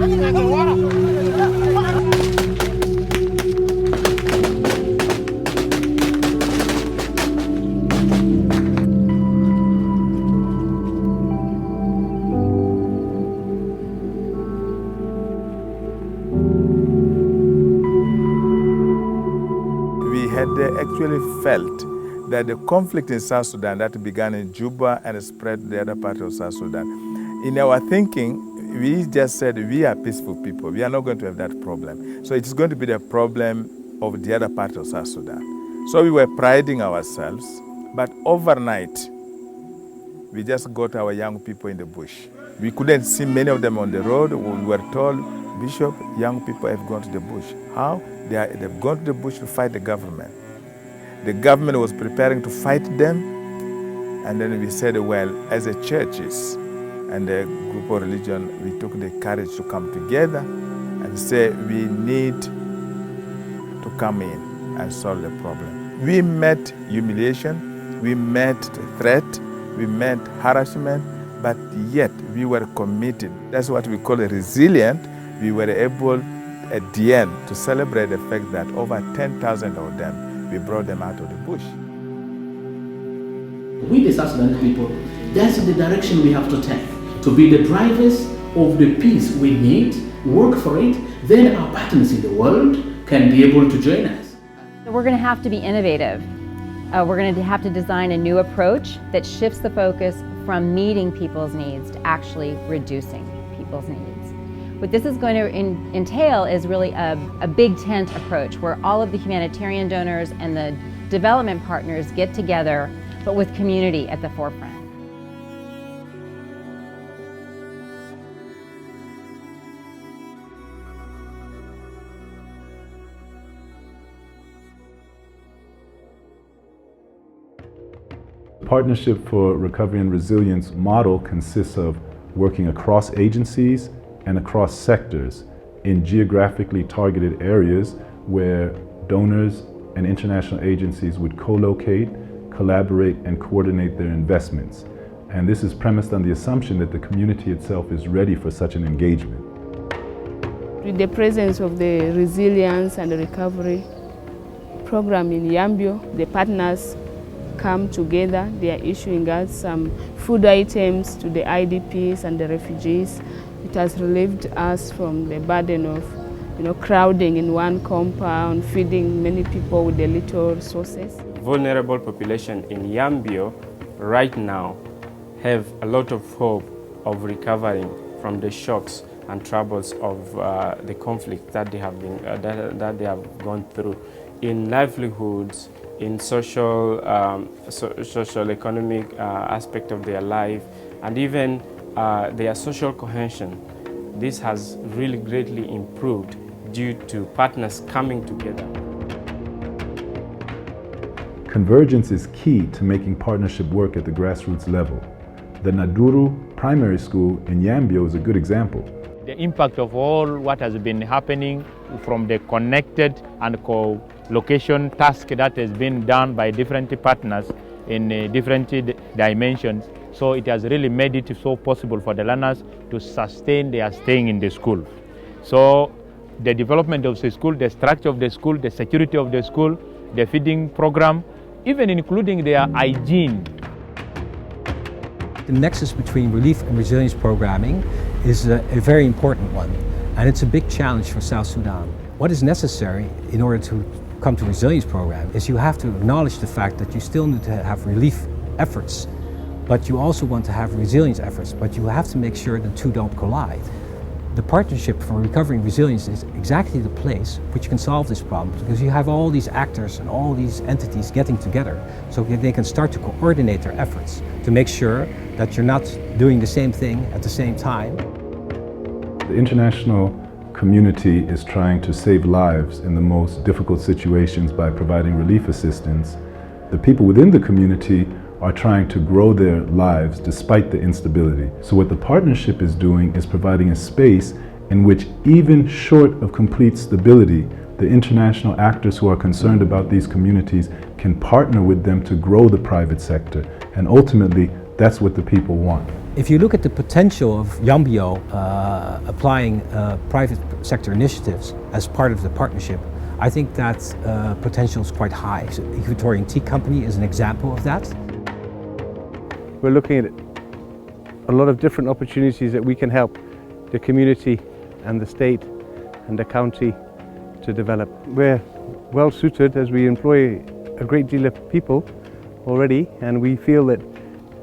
We had actually felt that the conflict in South Sudan that began in Juba and spread to the other part of South Sudan, in our thinking, we just said we are peaceful people. We are not going to have that problem. So it's going to be the problem of the other part of South Sudan. So we were priding ourselves, but overnight, we just got our young people in the bush. We couldn't see many of them on the road. We were told, Bishop, young people have gone to the bush. How? They've gone to the bush to fight the government. The government was preparing to fight them, and then we said, well, as a churches and a group of religion, we took the courage to come together and say we need to come in and solve the problem. We met humiliation, we met threat, we met harassment, but yet we were committed. That's what we call a resilient. We were able at the end to celebrate the fact that over 10,000 of them, we brought them out of the bush. We, the South Sudan people, that's the direction we have to take, to be the drivers of the peace we need, work for it, then our partners in the world can be able to join us. We're going to have to be innovative. We're going to have to design a new approach that shifts the focus from meeting people's needs to actually reducing people's needs. What this is going to entail is really a big tent approach where all of the humanitarian donors and the development partners get together, but with community at the forefront. The Partnership for Recovery and Resilience model consists of working across agencies and across sectors in geographically targeted areas where donors and international agencies would co-locate, collaborate, and coordinate their investments. And this is premised on the assumption that the community itself is ready for such an engagement. With the presence of the resilience and the recovery program in Yambio, the partners come together. They are issuing us some food items to the IDPs and the refugees. It has relieved us from the burden of crowding in one compound, feeding many people with the little resources. Vulnerable population in Yambio right now have a lot of hope of recovering from the shocks and troubles of the conflict that they have been that they have gone through in livelihoods, in social economic aspect of their life, and even their social cohesion. This has really greatly improved due to partners coming together. Convergence is key to making partnership work at the grassroots level. The Naduru Primary School in Yambio is a good example. The impact of all what has been happening from the connected and co-location task that has been done by different partners in different dimensions. So it has really made it so possible for the learners to sustain their staying in the school. So the development of the school, the structure of the school, the security of the school, the feeding program, even including their hygiene. The nexus between relief and resilience programming is a very important one, and it's a big challenge for South Sudan. What is necessary in order to come to resilience program is you have to acknowledge the fact that you still need to have relief efforts, but you also want to have resilience efforts, but you have to make sure the two don't collide. The Partnership for Recovery and Resilience is exactly the place which can solve this problem, because you have all these actors and all these entities getting together so they can start to coordinate their efforts to make sure that you're not doing the same thing at the same time. The international community is trying to save lives in the most difficult situations by providing relief assistance. The people within the community are trying to grow their lives despite the instability. So what the partnership is doing is providing a space in which, even short of complete stability, the international actors who are concerned about these communities can partner with them to grow the private sector. And ultimately, that's what the people want. If you look at the potential of Yambio applying private sector initiatives as part of the partnership, I think that potential is quite high. So Equatorian Tea Company is an example of that. We're looking at a lot of different opportunities that we can help the community and the state and the county to develop. We're well suited as we employ a great deal of people already, and we feel that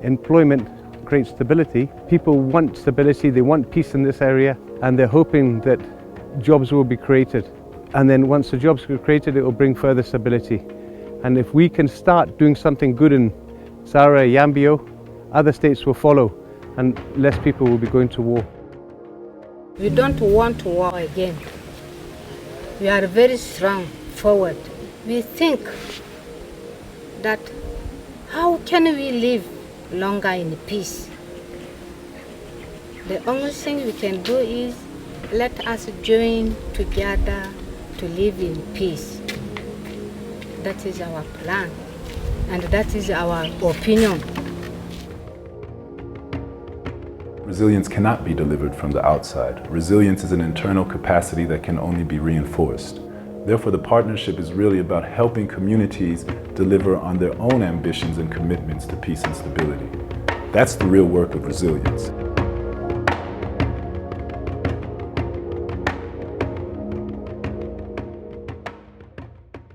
employment creates stability. People want stability, they want peace in this area, and they're hoping that jobs will be created. And then once the jobs are created, it will bring further stability. And if we can start doing something good in Sara, Yambio, other states will follow, and less people will be going to war. We don't want war again. We are very strong forward. We think that how can we live longer in peace? The only thing we can do is let us join together to live in peace. That is our plan, and that is our opinion. Resilience cannot be delivered from the outside. Resilience is an internal capacity that can only be reinforced. Therefore, the partnership is really about helping communities deliver on their own ambitions and commitments to peace and stability. That's the real work of resilience.